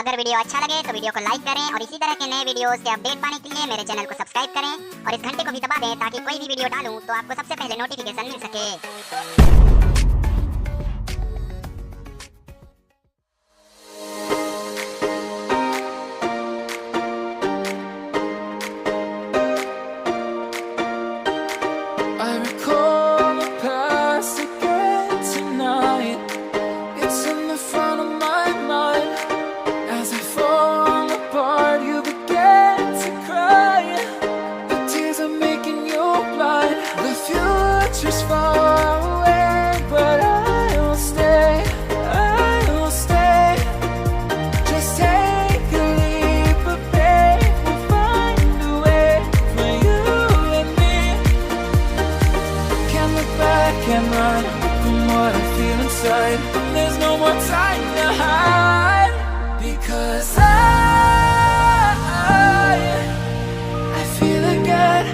अगर वीडियो अच्छा लगे तो वीडियो को लाइक करें और इसी तरह के नए वीडियोस के अपडेट पाने के लिए मेरे चैनल को सब्सक्राइब करें और इस घंटे को भी दबा दें ताकि कोई भी वीडियो डालूं तो आपको सबसे पहले नोटिफिकेशन मिल सके। I recall the past again tonight. It's in the front of my mind. As I fall apart, you begin to cry. The tears are making you blind. The future's far away, but I'll stay. I'll stay. Just take a leap, but babe, we'll find a way for you and me. Can't look back and run from what I feel inside. There's no more time to hide, because I feel again.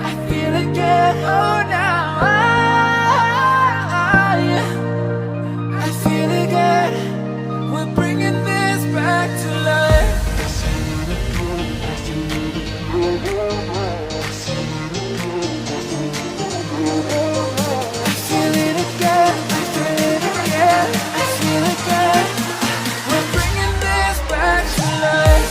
I feel again. Oh, now I feel again. We're bringing this back to life. I feel it again. I feel it again. I feel again. We're bringing this back to life.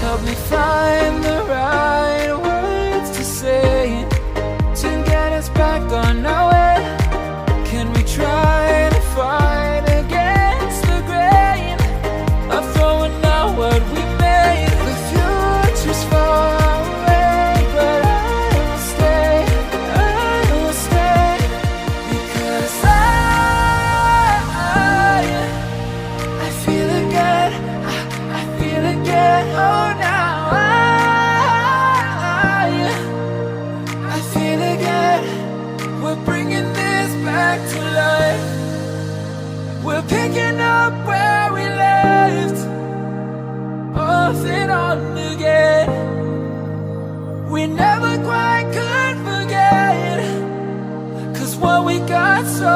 Help me find the right words to say to get us back on our way. Can we try to fight against the grain of throwing out what we made? The future's far away, but I'll stay. I'll stay, because I feel again. I feel again. Oh, now I feel again. We're bringing this back to life. We're picking up where we left off and on again. We never quite could forget, 'cause what we got so